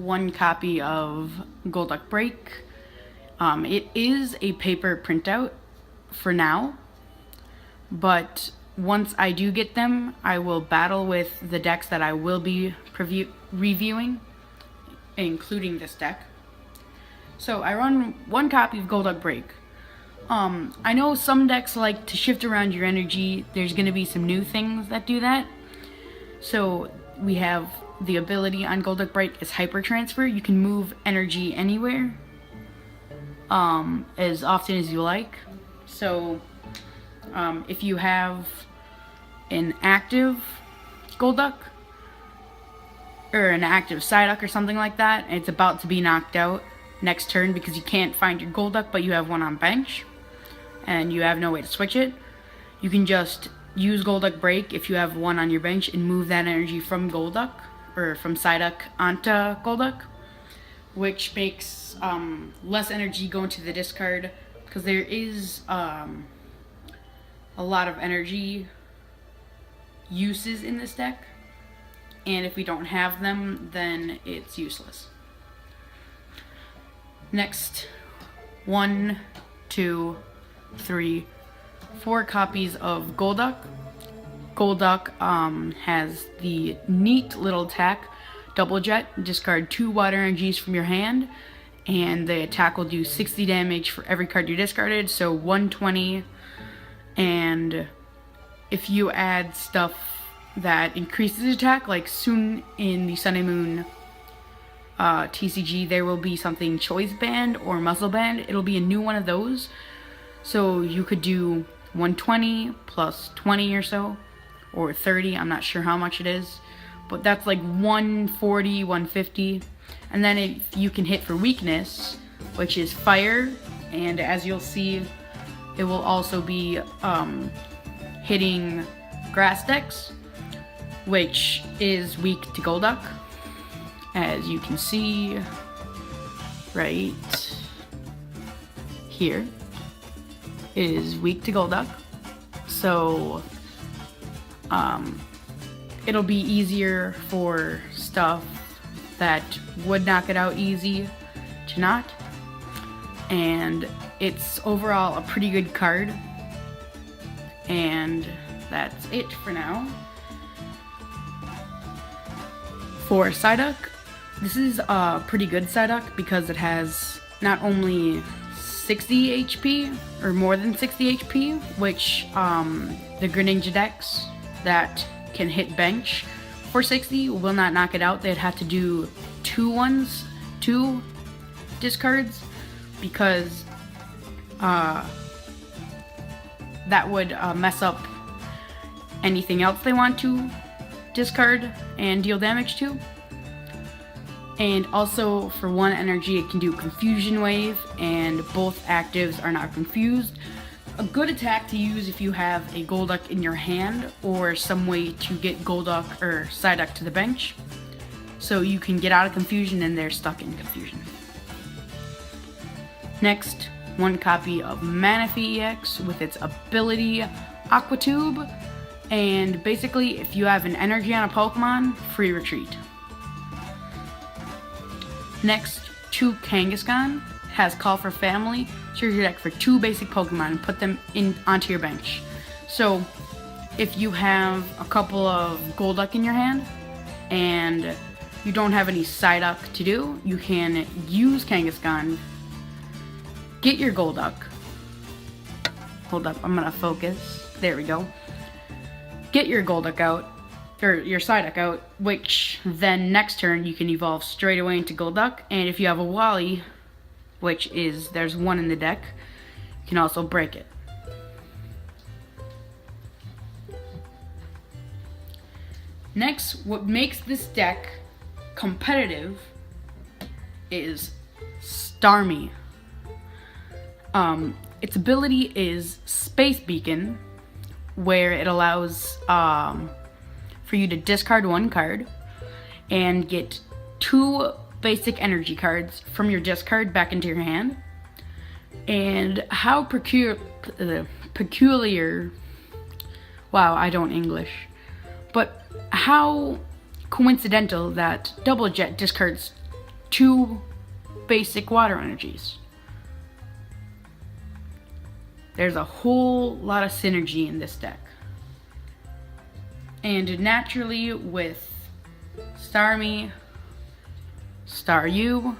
one copy of Golduck Break. It is a paper printout for now, but once I do get them, I will battle with the decks that I will be reviewing, including this deck. So I run one copy of Golduck Break. I know some decks like to shift around your energy. There's going to be some new things that do that. So we have the ability on Golduck Break is Hyper Transfer. You can move energy anywhere, as often as you like. So if you have an active Golduck or an active Psyduck or something like that, and it's about to be knocked out next turn because you can't find your Golduck but you have one on bench and you have no way to switch it, you can just use Golduck Break if you have one on your bench and move that energy from Golduck or from Psyduck onto Golduck, which makes less energy go into the discard, because there is a lot of energy uses in this deck, and if we don't have them, then it's useless. Next, 1, 2, 3, 4 copies of Golduck. Golduck has the neat little attack, Double Jet. Discard 2 water energies from your hand, and the attack will do 60 damage for every card you discarded, so 120. And if you add stuff that increases attack, like soon in the Sun and Moon TCG, there will be something Choice Band or Muscle Band. It'll be a new one of those. So you could do 120 plus 20 or so, or 30, I'm not sure how much it is, but that's like 140, 150. And then you can hit for weakness, which is fire, and as you'll see, it will also be hitting grass decks, which is weak to Golduck, as you can see right here. It is weak to Golduck, so it'll be easier for stuff that would knock it out easy to not. And it's overall a pretty good card. And that's it for now. For Psyduck, this is a pretty good Psyduck because it has not only 60 HP, or more than 60 HP, which the Greninja decks that can hit bench for 60 will not knock it out. They'd have to do 2 discards, because that would mess up anything else they want to discard and deal damage to. And also for 1 energy it can do Confusion Wave, and both actives are not confused. A good attack to use if you have a Golduck in your hand, or some way to get Golduck or Psyduck to the bench, so you can get out of confusion and they're stuck in confusion. Next, 1 copy of Manaphy EX with its ability Aqua Tube, and basically if you have an energy on a Pokemon, free retreat. Next, 2 Kangaskhan has Call for Family. Search your deck for 2 basic Pokemon and put them onto your bench. So if you have a couple of Golduck in your hand and you don't have any Psyduck to do, you can use Kangaskhan, get your Golduck. Hold up, I'm gonna focus. There we go. Get your Golduck out, or your Psyduck out, which then next turn you can evolve straight away into Golduck. And if you have a Wally, which is, there's 1 in the deck, you can also break it. Next, what makes this deck competitive is Starmie. Its ability is Space Beacon, where it allows for you to discard 1 card and get 2 basic energy cards from your discard back into your hand. And how peculiar, wow, I don't English, but how coincidental that Double Jet discards 2 basic water energies. There's a whole lot of synergy in this deck. And naturally with Starmie, Staryu,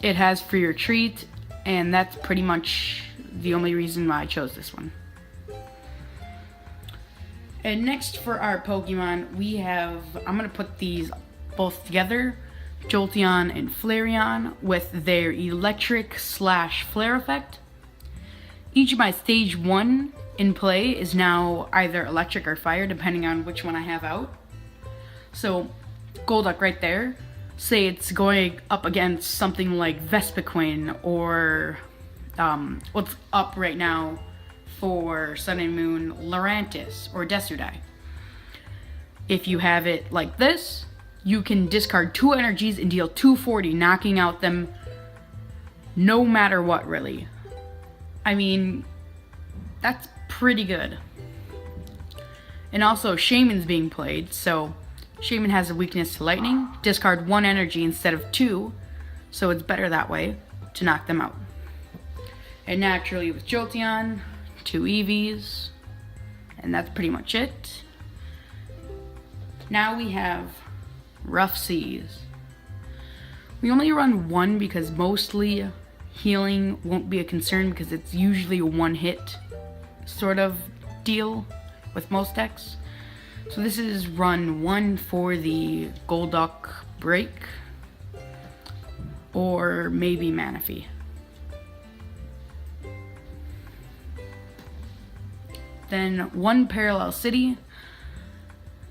it has Free Retreat, and that's pretty much the only reason why I chose this one. And next for our Pokemon, we have, I'm going to put these both together, Jolteon and Flareon with their electric / flare effect. Each of my stage 1 in play is now either electric or fire, depending on which one I have out. So Golduck right there, say it's going up against something like Vespiquen or what's up right now for Sun and Moon, Lurantis or Desudai. If you have it like this, you can discard 2 energies and deal 240, knocking out them no matter what, really. I mean, that's pretty good. And also, Shaman's being played, so Shaman has a weakness to lightning. Discard 1 energy instead of 2, so it's better that way to knock them out. And naturally with Jolteon, 2 EVs, and that's pretty much it. Now we have Rough Seas. We only run 1 because mostly healing won't be a concern because it's usually a 1-hit sort of deal with most decks. So this is run 1 for the Golduck break, or maybe Manaphy. Then 1 Parallel City.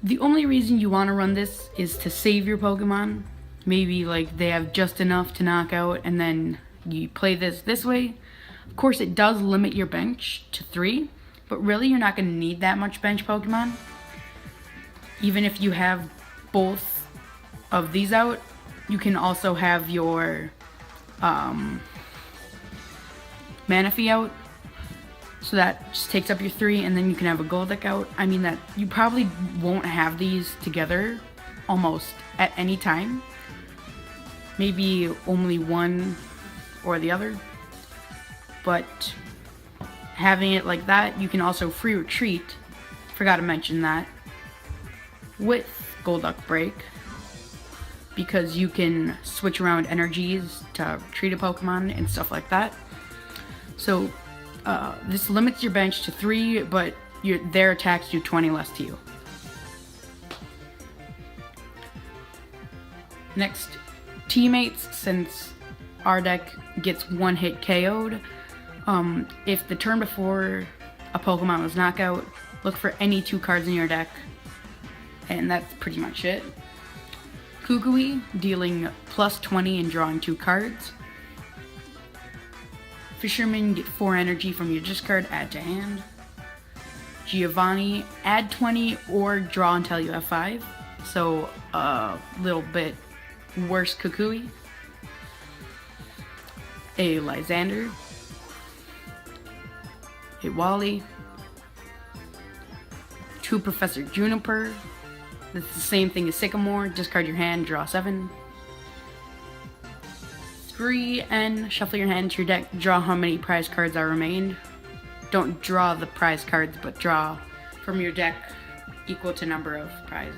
The only reason you want to run this is to save your Pokemon. Maybe like they have just enough to knock out, and then you play this way. Of course, it does limit your bench to 3, but really you're not going to need that much bench Pokemon. Even if you have both of these out, you can also have your Manaphy out. So that just takes up your 3, and then you can have a Golduck out. I mean, that you probably won't have these together almost at any time. Maybe only one or the other. But having it like that, you can also Free Retreat. Forgot to mention that. With Golduck Break. Because you can switch around energies to treat a Pokemon and stuff like that. So this limits your bench to 3, but their attacks do 20 less to you. Next, teammates. Since our deck gets 1-hit KO'd, if the turn before a Pokemon was knockout, look for any 2 cards in your deck, and that's pretty much it. Kukui, dealing plus 20 and drawing 2 cards. Fisherman, get 4 energy from your discard, add to hand. Giovanni, add 20 or draw until you have 5. So a little bit worse Kukui. A Lysander. A Wally. 2 Professor Juniper. It's the same thing as Sycamore. Discard your hand, draw 7. 3 and shuffle your hand to your deck. Draw how many prize cards are remained. Don't draw the prize cards, but draw from your deck equal to number of prize.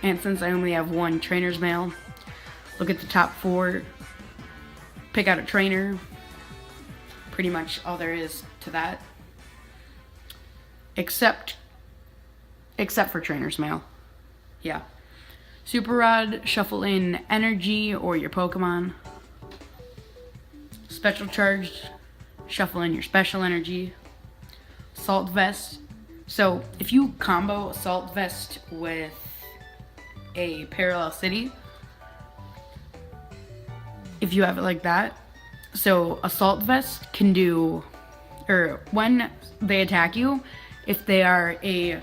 And since I only have 1 trainer's mail, look at the top 4. Pick out a trainer. Pretty much all there is to that. Except for trainer's mail. Yeah. Super Rod, shuffle in energy or your Pokemon. Special Charge, shuffle in your special energy. Assault Vest. So if you combo Assault Vest with a Parallel City, if you have it like that, so Assault Vest can do, or when they attack you, if they are a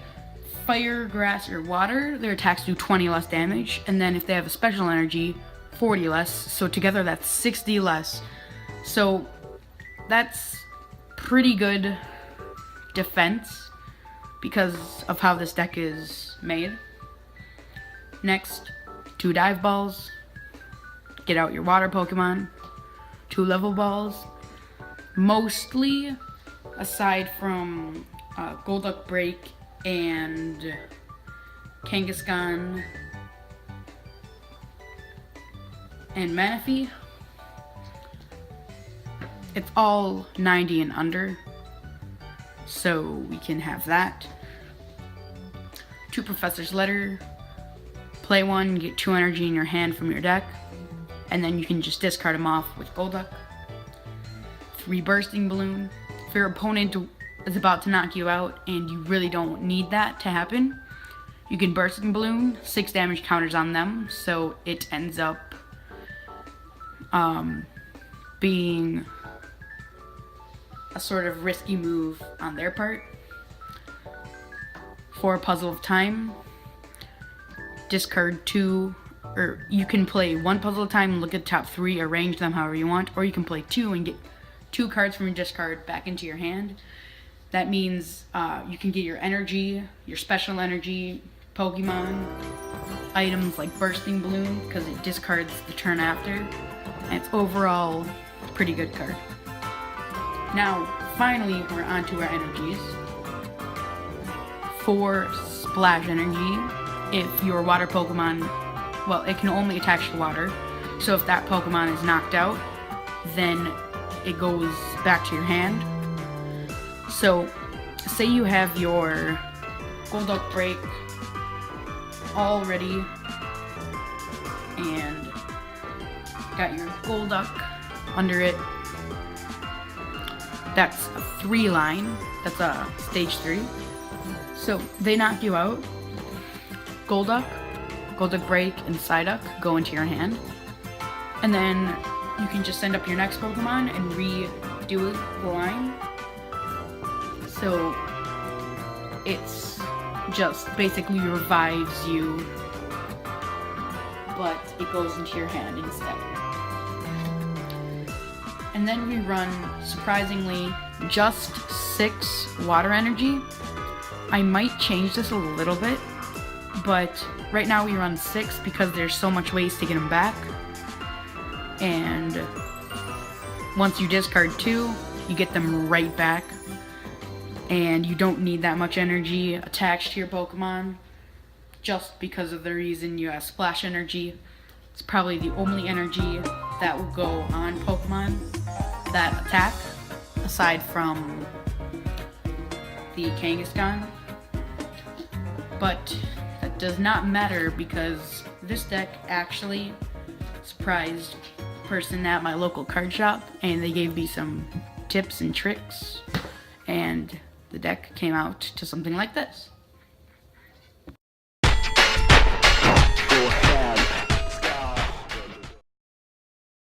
fire, grass, or water, their attacks do 20 less damage, and then if they have a special energy, 40 less, so together that's 60 less. So that's pretty good defense because of how this deck is made. Next, 2 Dive Balls. get out your water Pokemon, 2 level balls. Mostly, aside from Golduck Break and Kangaskhan and Manaphy, it's all 90 and under, so we can have that. 2 Professor's Letter. Play 1, get 2 energy in your hand from your deck, and then you can just discard them off with Golduck. 3 Bursting Balloon. If your opponent is about to knock you out and you really don't need that to happen, you can Bursting Balloon, 6 damage counters on them, so it ends up being a sort of risky move on their part. 4 Puzzle of Time. Discard 2, or you can play 1 puzzle at a time and look at the top 3, arrange them however you want, or you can play 2 and get 2 cards from your discard back into your hand. That means you can get your energy, your special energy Pokemon items like Bursting Balloon, because it discards the turn after, and it's overall a pretty good card. Now, finally, we're on to our energies. 4 Splash Energy. If your water Pokemon, well, it can only attach to water, so if that Pokemon is knocked out, then it goes back to your hand. So, say you have your Golduck Break all ready, and got your Golduck under it. That's a 3 line, that's a stage 3. So, they knock you out. Golduck, Golduck Break, and Psyduck go into your hand. And then you can just send up your next Pokemon and redo the line. So it's just basically revives you, but it goes into your hand instead. And then we run, surprisingly, just 6 Water Energy. I might change this a little bit, but right now we run 6 because there's so much ways to get them back. And once you discard 2, you get them right back. And you don't need that much energy attached to your Pokemon, just because of the reason you have Splash Energy. It's probably the only energy that will go on Pokemon that attack, aside from the Kangaskhan. But that does not matter because this deck actually surprised a person at my local card shop, and they gave me some tips and tricks, and the deck came out to something like this. Go ahead.